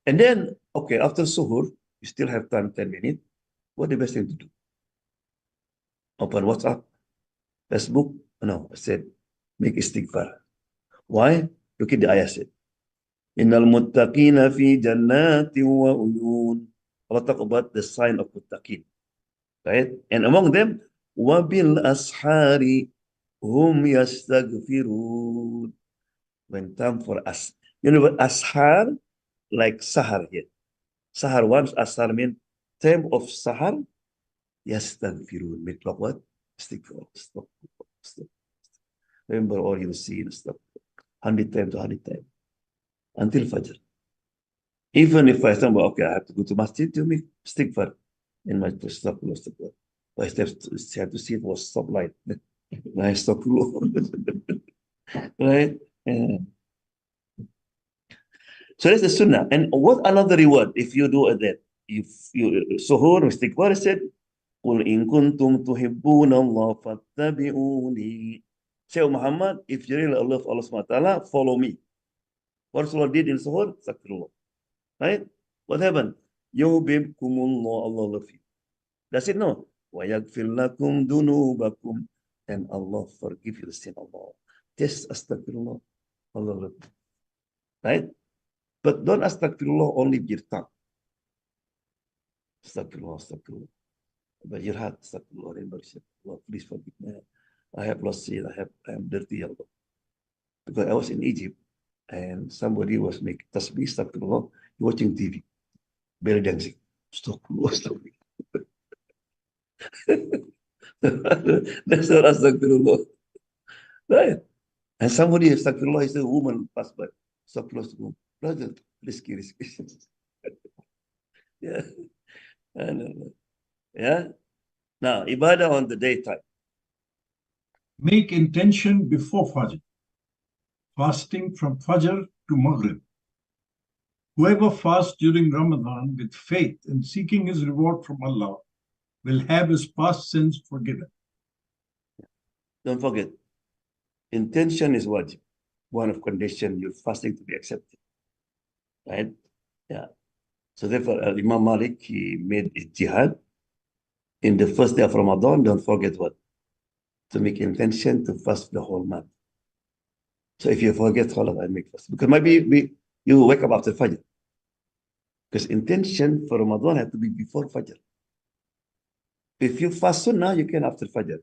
And then, okay, after suhur, you still have time, 10 minutes. What the best thing to do? Open WhatsApp, Facebook? No, I said, make istighfar. Why? Look at the ayah said. Innal muttaqina fi jannatin wa uyun. Allah talk about the sign of muttaqin. Right? And among them, wabil ashari hum yastaghfirun. When time for us. You know what ashar? Like sahar here. Sahar once, ashar means time of sahar, yastaghfirun. Make like what? Istighfar. Stop. Stop. Remember all you see and stuff. 100 times to 100 times. Until Fajr. Even if I stumble, okay, I have to go to masjid to make istighfar in my stop. I have to see it was stoplight. I stop. Right? Yeah. So that's the sunnah. And what another reward if you do that? If you suhoor, istighfar said, Qul in kuntum tuhibbuna Allah fattabi'uni. Say, oh Muhammad, if you really love Allah subhanahu wa ta'ala, follow me. What Rasulullah did in suhoor, astaghfirullah. Right? What happened? Yuhibbukumullah, Allah love you. That's it, no? وَيَغْفِرْ لَكُمْ ذُنُوبَكُمْ. And Allah forgive you the sin of Allah. Just astaghfirullah. Allah love you. Right? But don't astaghfirullah only with your tongue. Astaghfirullah, astaghfirullah. But your heart, astaghfirullah, Allah, please forgive me. I have lost sin. I am dirty, Allah. Because I was in Egypt and somebody was making tasbih, astaghfirullah, watching TV, belly dancing. Astaghfirullah, astaghfirullah. That's not astaghfirullah. Right? And somebody, astaghfirullah, is a woman passed by. so close to home. Brother, risky, risky. Yeah. And, yeah. Now, ibadah on the daytime. Make intention before Fajr, fasting from Fajr to Maghrib. Whoever fasts during Ramadan with faith and seeking his reward from Allah will have his past sins forgiven. Don't forget, intention is wajib. One of condition your fasting to be accepted. Right? Yeah. So therefore, Imam Malik, he made jihad in the first day of Ramadan. Don't forget what? To make intention to fast the whole month. So if you forget, khalas, I make fast. Because maybe you wake up after Fajr. Because intention for Ramadan has to be before Fajr. If you fast sunnah, you can after Fajr.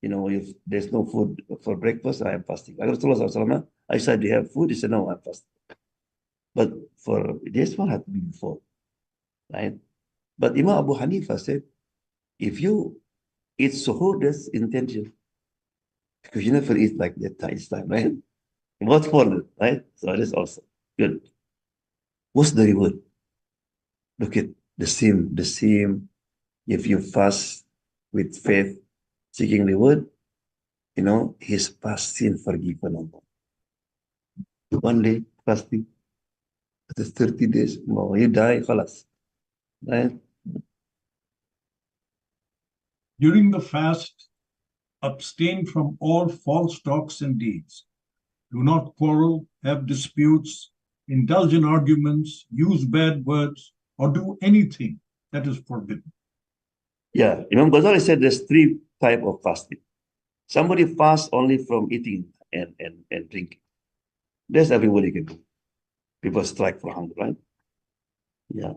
You know, if there's no food for breakfast, I am fasting. Rasulullah, I said, do you have food? He said, no, I'm fasting. But for this one had to be before, right? But Imam Abu Hanifa said, if you eat suhoor, that's intention. Because you never eat like that time, right? What for it, right? So that is also good. What's the reward? Look at the same. If you fast with faith, seeking reward, you know, his past sin forgiven. One day fasting, after 30 days, no, you die, khalas. Right? During the fast, abstain from all false talks and deeds. Do not quarrel, have disputes, indulge in arguments, use bad words, or do anything that is forbidden. Yeah, Imam Ghazali said there's three type of fasting. Somebody fasts only from eating and drinking. That's everybody can do. People strike for hunger, right? Yeah.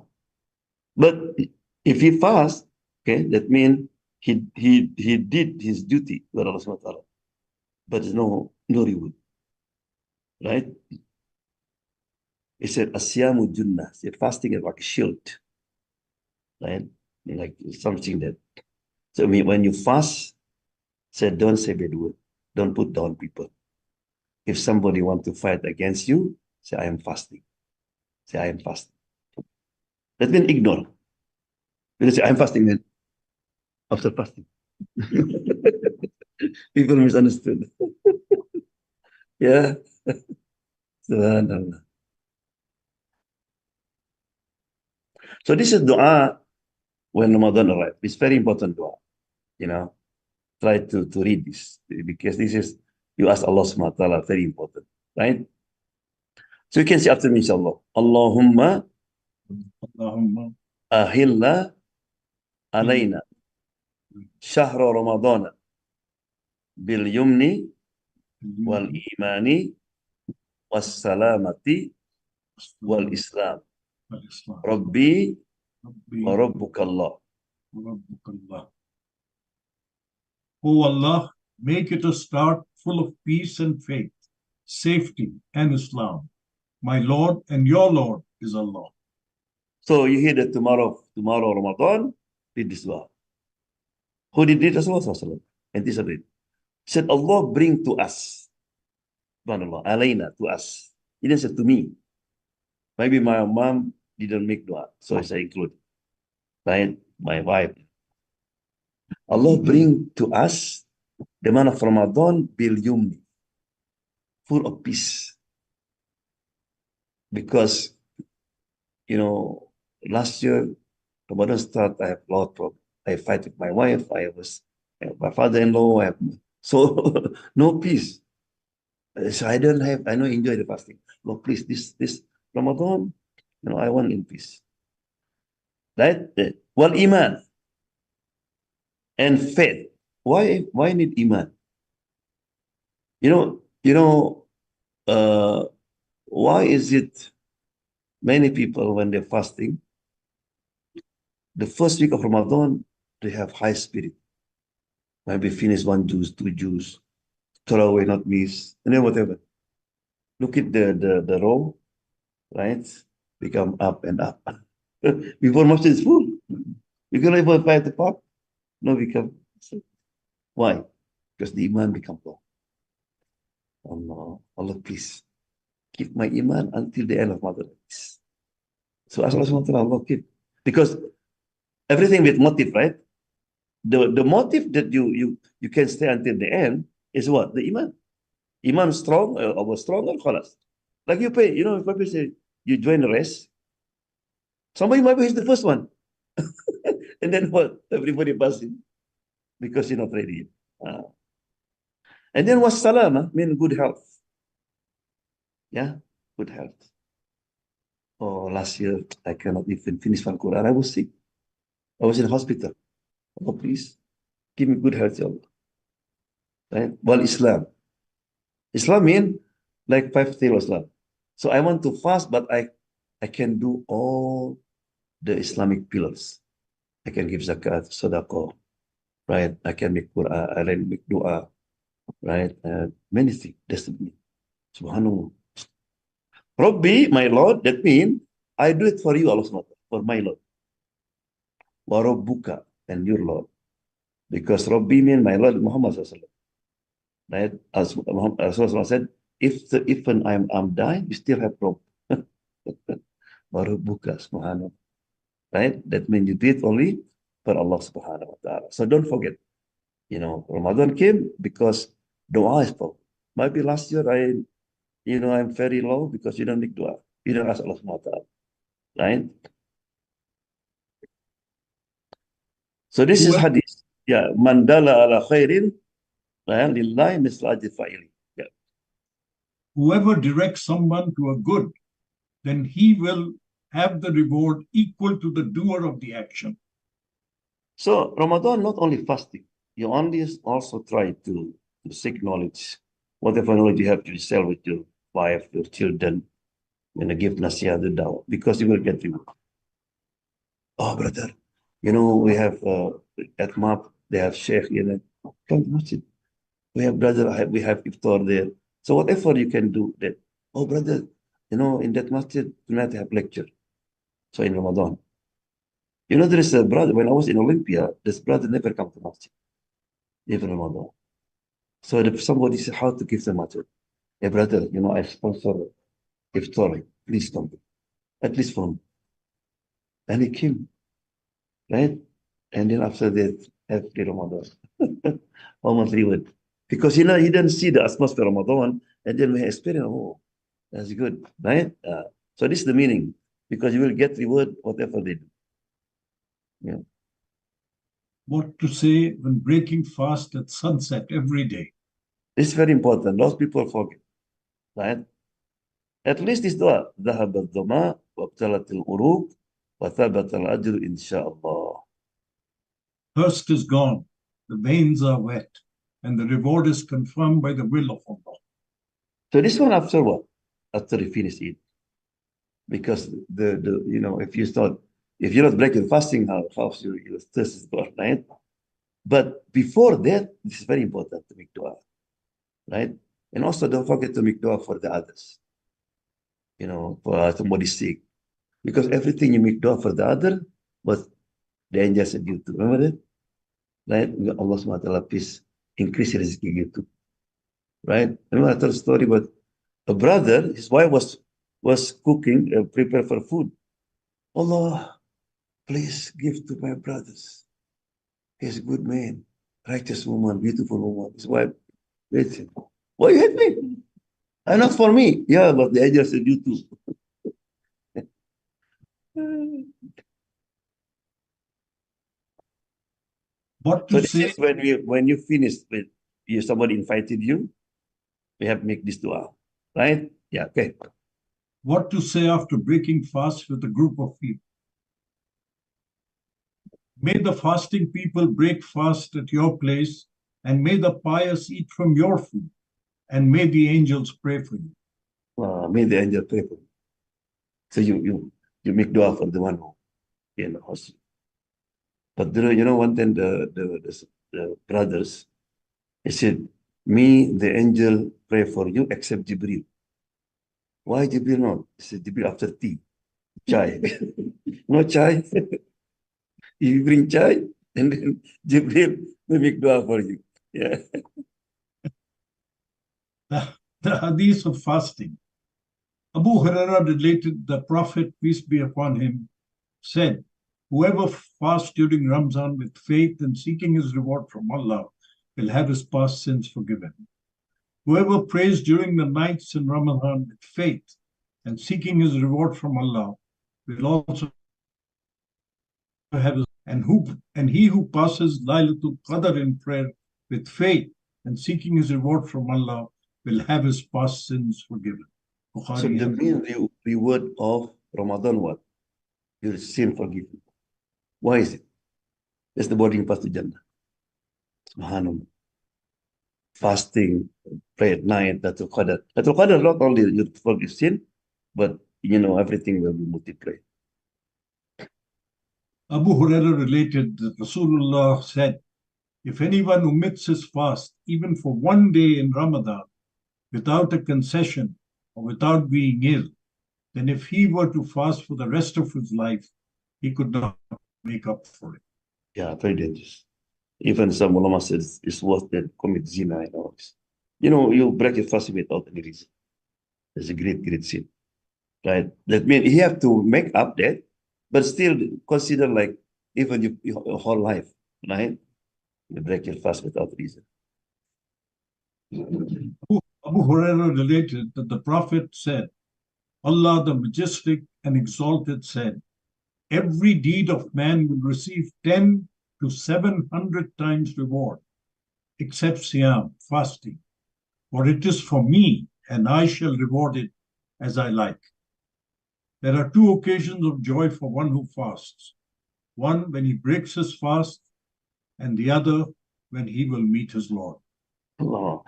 But if he fasts, okay, that means he did his duty with Allah subhanahu wa ta'ala. But there's no reward, right? He said, Asyamu Junnah. Said fasting is like a shield, right? Like something that, so I mean, when you fast, said don't say bad word, don't put down people. If somebody want to fight against you, say, I am fasting. Say, I am fasting. That means ignore. You say, I'm fasting then, after fasting. People misunderstood. Yeah. Subhanallah. So this is dua when Ramadan arrives. It's very important dua. You know, try to read this because this is, you ask Allah subhanahu wa ta'ala, very important, right? So you can say after me, inshallah. Allahumma Allahumma ahilla alayna shahra Ramadana bil yumni wal imani was salamati wal islam. Rabbi wa rabbukallah. O Allah, make it a start full of peace and faith, safety and Islam. My Lord and your Lord is Allah. So you hear that tomorrow Ramadan, read this dua. Who did it? Rasulullah. And this read. Said Allah bring to us. Subhanallah. Alayna, to us. He didn't say to me. Maybe my mom didn't make dua, so I say include. Right? My wife. Allah bring to us the month of Ramadan bil yumni, full of peace. Because, you know, last year, Ramadan start, I have a lot of problems. I fight with my wife, I have my father-in-law, I have, so no peace. So I don't have, I don't enjoy the fasting. Lord, please, this Ramadan, you know, I want in peace. Right? Well, iman and faith. Why need iman? Uh, why is it many people when they're fasting, the first week of Ramadan, they have high spirit. Maybe finish one juice, two juice, throw away, not miss, and then whatever. Look at the row, right? Become up and up. Before masjid is full. You can even find the park. No, become. Why? Because the iman become low. Allah, Allah, please keep my iman until the end of my days. So ask Allah subhanahu wa ta'ala, Allah keep. Because everything with motive, right? The motive that you can stay until the end is what? The iman. Iman strong, or stronger, khalas. Like you pay, if people say you join the race, somebody might be the first one. And then what? Everybody passing because you're not ready. And then what's salama? Mean good health. Yeah, good health. Oh, last year I cannot even finish one Quran. I was sick. I was in the hospital. Oh, please give me good health, ya Allah. Right? Well, Islam mean like five tail Islam. So I want to fast, but I can do all the Islamic pillars. I can give zakat, sadaqah, right? I can make Quran, I can make dua, right? Many things. That's the meaning. Subhanallah. Rabbi, my Lord, that means I do it for you, Allah SWT, for my Lord. Wa Rabbuka, and your Lord. Because Rabbi means my Lord Muhammad SAW. Right? As Rasulullah said, if when I'm dying, you still have Rabb. Wa Rabbuka, subhanahu. Right? That means you do it only for Allah subhanahu wa ta'ala. So don't forget, Ramadan came because dua is powerful. Maybe last year I'm very low because you don't make dua. You don't ask Allah subhanahu wa ta'ala. Right? So this is Whoever, hadith. Yeah. Mandala ala khairin lillahi misla ajri fa'ili. Yeah. whoever directs someone to a good, then he will have the reward equal to the doer of the action. So Ramadan, not only fasting, you only also try to seek knowledge. Whatever knowledge you have to share with your wife, your children, give nasihat the dawah, because you will get reward. Oh, brother, we have at MAP, they have sheikh, come to masjid. We have brother, we have iftar there. So whatever you can do that. Oh, brother, in that masjid, tonight I have lecture. So in Ramadan. There is a brother, when I was in Olympia, this brother never come to masjid, even Ramadan. So if somebody said how to give the masjid, hey brother, I sponsor iftar, please come, at least for me. And he came, right? And then after that, every Ramadan, almost reward. Because he didn't see the atmosphere of Ramadan, and then we experience, oh, that's good, right? So this is the meaning, because you will get reward whatever they do. Yeah. What to say when breaking fast at sunset every day? This is very important. Most people forget, right? At least this dua, ذهب الظماء وابتلت العروق وثبت الأجر إن شاء الله. Thirst is gone, the veins are wet, and the reward is confirmed by the will of Allah. So this one after what? After you finish it. Because if you're not breaking fasting, how's your thirst is gone, right? But before that, this is very important to make dua, right? And also don't forget to make dua for the others, for somebody sick. Because everything you make dua for the other, but the angels said you to. Remember that? Right? Allah subhanahu wa ta'ala, please increase rizki you too. Right? Remember I told a story about a brother, his wife was cooking, prepare for food. Allah, please give to my brothers. He's a good man, righteous woman, beautiful woman. His wife, wait, why you hate me? And not for me. Yeah, but the angel said you too. What So to this say? is when you finish with somebody invited you, we have to make this dua. Right? Yeah, okay. What to say after breaking fast with a group of people? May the fasting people break fast at your place, and may the pious eat from your food, and may the angels pray for you. May the angel pray for you. So you make dua for the one who house. But one time the brothers, he said, me, the angel, pray for you except Jibril. Why Jibril not? He said, Jibril after tea, chai. No chai. You bring chai, and then Jibril will make dua for you. Yeah. The hadith of fasting. Abu Huraira related the Prophet, peace be upon him, said, whoever fasts during Ramzan with faith and seeking his reward from Allah will have his past sins forgiven. Whoever prays during the nights in Ramadan with faith and seeking his reward from Allah will also have his, and he who passes Laylatul Qadr in prayer with faith and seeking his reward from Allah will have his past sins forgiven. So Bukhari the and main reward of Ramadan, what? Your sin forgiven. Why is it? That's the boarding pass to Jannah. Subhanallah. Fasting, pray at night, that's a qadr. That's a qadr, not only you forgive sin, but everything will be multiplied. Abu Huraira related that Rasulullah said, if anyone omits his fast, even for one day in Ramadan, without a concession or without being ill, then if he were to fast for the rest of his life, he could not make up for it. Yeah, very dangerous. Even some ulama says it's worse than commit zina and all this. You break your fast without any reason. It's a great, great sin. Right? That means you have to make up that, but still consider like even your whole life, right? You break your fast without reason. Abu Huraira related that the Prophet said, Allah the Majestic and Exalted said, every deed of man will receive 10 to 700 times reward, except Siyam, fasting. For it is for me, and I shall reward it as I like. There are two occasions of joy for one who fasts. One when he breaks his fast, and the other when he will meet his Lord. Allah.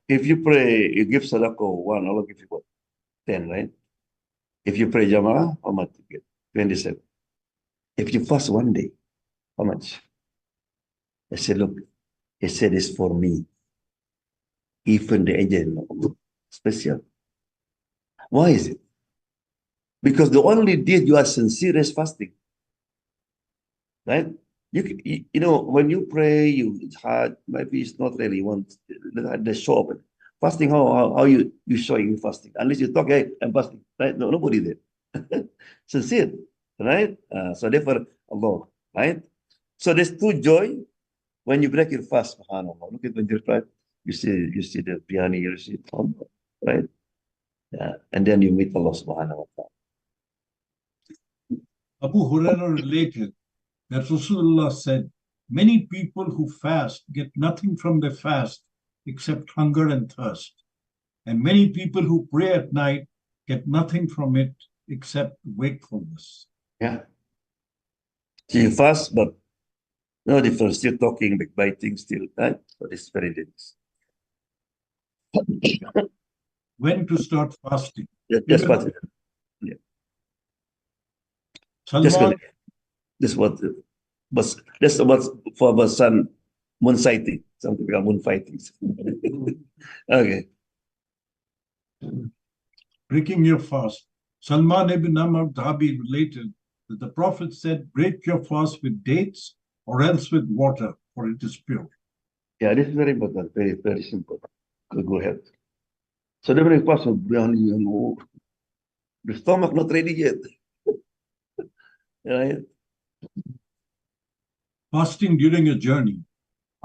If you pray, you give sadaqah one, Allah give you what? 10, right? If you pray Jama'ah, how much you get? 27. If you fast one day, how much? I said, look, he said it's for me. Even the angel, special. Why is it? Because the only deed you are sincere is fasting. Right? When you pray, it's hard. Maybe it's not really want the show up. Fasting, how you showing fasting? Unless you talk, hey, I'm fasting. Right? No, nobody there. Sincere. Right? So therefore, Allah. Right? So there's two joy when you break your fast. SubhanAllah. Look at when you try. You see the biryani, you see Allah. Right? Yeah. And then you meet Allah subhanahu wa ta'ala. Abu Huraira related that Rasulullah said, many people who fast get nothing from their fast except hunger and thirst. And many people who pray at night get nothing from it except wakefulness. Yeah. So you fast, but no difference. Still talking, backbiting, still, right? So this is very dangerous. When to start fasting? Just what? Yeah. Just Salman, this what was that's what for our son moon sighting, something like moon fighting. Okay. breaking your fast. Salman ibn Amr Dhabi related that the Prophet said, break your fast with dates or else with water, for it is pure. Yeah, this is very important, very, very simple. Go ahead. So the very question, the stomach not ready yet. Right? Fasting during a journey.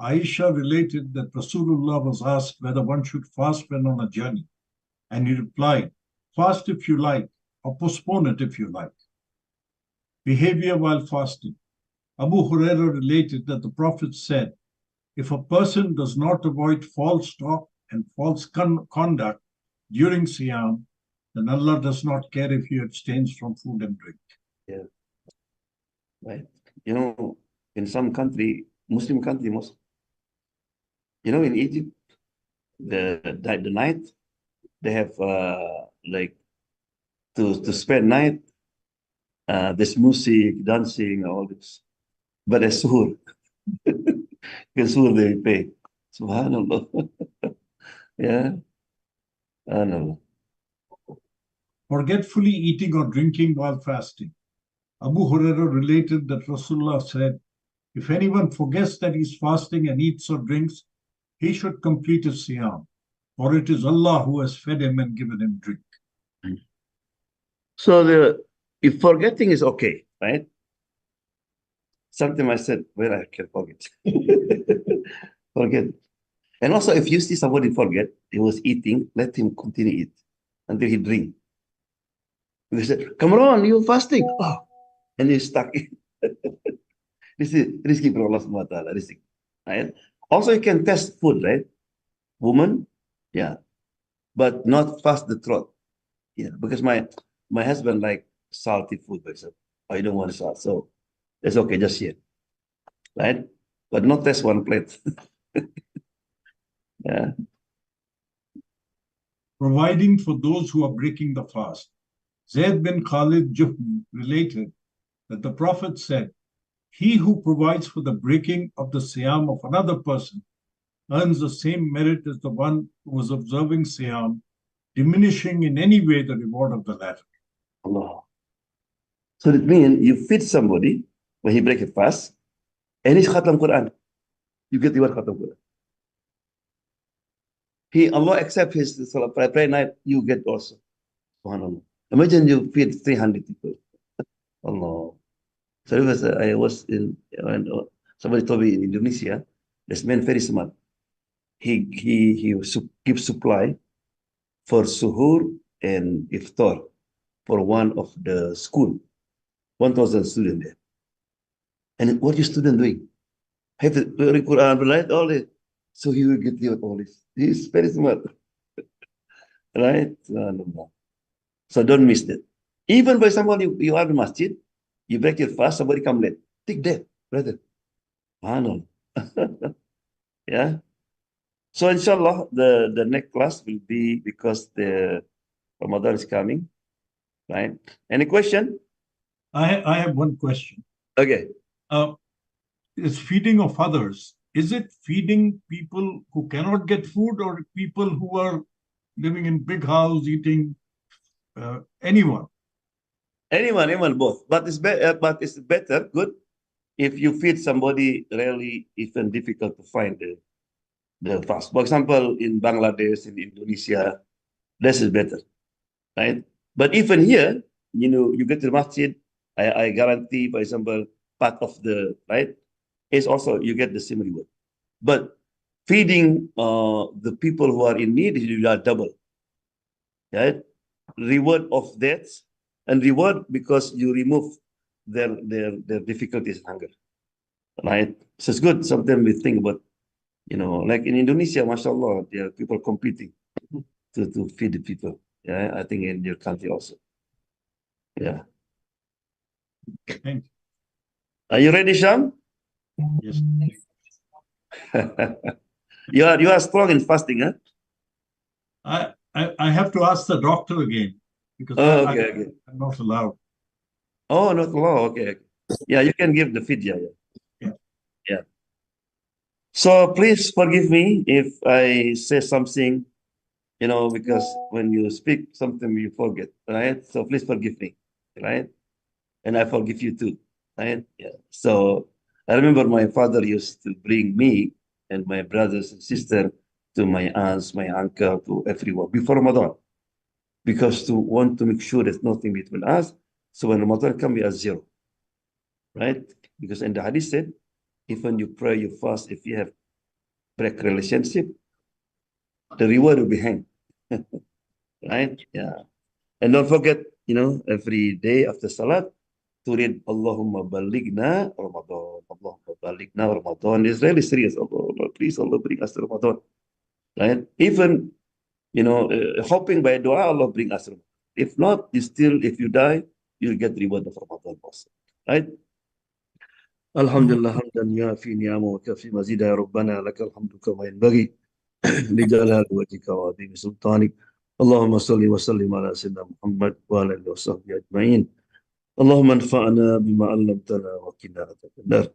Aisha related that Rasulullah was asked whether one should fast when on a journey. And he replied, fast if you like, or postpone it if you like. Behavior while fasting. Abu Huraira related that the Prophet said, if a person does not avoid false talk and false conduct during Siyam, then Allah does not care if he abstains from food and drink. Yeah. Right. In some country, Muslim country, in Egypt, the night they have like to spend night. There's music, dancing, all this. But as suhoor, as suhoor they pay. Subhanallah. Yeah. I know. Forgetfully eating or drinking while fasting. Abu Huraira related that Rasulullah said, if anyone forgets that he's fasting and eats or drinks, he should complete his siyam, for it is Allah who has fed him and given him drink. So if forgetting is okay, right? Sometimes I said, well, I can forget. Forget. And also, if you see somebody forget, he was eating, let him continue eat until he drink. He said, come on, you're fasting. Oh, and he's stuck. This is risky for Allah subhanahu wa ta'ala. Risky. Right? Also, you can test food, right? Woman, yeah, but not fast the throat. Yeah, because my husband like salty food, for example. I don't want salt, so it's okay, just here, right? But not test one plate. Yeah. Providing for those who are breaking the fast. Zayd bin Khalid Juhni related that the Prophet said, he who provides for the breaking of the siyam of another person earns the same merit as the one who was observing siyam, diminishing in any way the reward of the latter. Allah. So it means you feed somebody when he break a fast, and he's khatam Quran. You get the word khatam Quran. Allah accept his salah prayer night, you get also. Subhanallah. Imagine you feed 300 people. Allah. So I was in, when somebody told me in Indonesia, this man very smart. He gives supply for suhoor and iftar for one of the school, 1,000 students there. And what is student doing? Have the Quran, right? All this. So he will get you all this. He's very smart, right? So don't miss that. Even by somebody you are in masjid, you break your fast, somebody come late. Take that, brother. No. Yeah. So inshallah, the next class will be because the Ramadan is coming, right? Any question? I have one question. Okay. Uh, is feeding of others, is it feeding people who cannot get food or people who are living in big house eating anyone? Anyone, both. But it's better, good, if you feed somebody really even difficult to find the fast. For example, in Bangladesh, in Indonesia, this is better, right? But even here, you get to the masjid, I guarantee, for example, part of the right is also you get the same reward. But feeding the people who are in need, you are double, right? Reward of that and reward because you remove their difficulties and hunger, right? So it's good. Sometimes we think about, like in Indonesia, mashallah, there are people competing to feed the people. Yeah, I think in your country also. Yeah. Thank you. Are you ready, Sham? Yes. You are strong in fasting, huh? I have to ask the doctor again because Oh, okay, okay. I'm not allowed. Oh, not law. Okay, okay. Yeah, you can give the fidya. Yeah, Yeah. yeah. So please forgive me if I say something, because when you speak something you forget, right? So please forgive me, right? And I forgive you too, right? Yeah. So I remember my father used to bring me and my brothers and sister to my aunts, my uncle, to everyone before Ramadan, because to want to make sure there's nothing between us. So when Ramadan comes, we are zero, right? Because in the hadith said, even you pray, you fast, if you have break relationship, the reward will be hanged, right? Yeah. And don't forget, every day after Salat, to read Allahumma balighna Ramadan. Allahumma balighna Ramadan is really serious. Allah, please, Allah, bring us to Ramadan. Right? Even, hoping by dua, Allah bring us Ramadan. If not, if you die, you'll get reward of Ramadan also. Right? Alhamdulillah, hamdan yafi ni'amu wa kafi mazida ya Rabbana, laka alhamdu kama yanbaghi لجلال وجهك وعظيم سلطانك اللهم صل وسلم على سيدنا محمد وعلى اله وصحبه اجمعين اللهم انفعنا بما علمتنا وقنا عذاب النار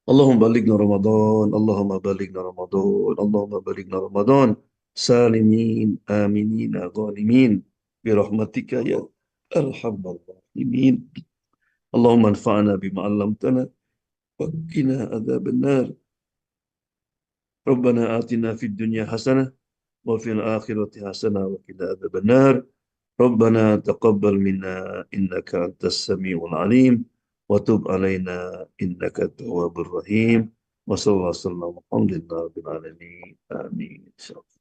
اللهم بلغنا رمضان اللهم بلغنا رمضان اللهم بلغنا رمضان سالمين آمنين غانمين برحمتك يا أرحم الراحمين اللهم انفعنا بما علمتنا وقنا عذاب النار ربنا آتنا في الدنيا حسنة وفي الآخرة حسنة وقنا عذاب النار ربنا تقبل منا إنك أنت السميع العليم وتب علينا إنك التواب الرحيم وصلى الله وسلم على محمد رب العالمين آمين إن شاء الله.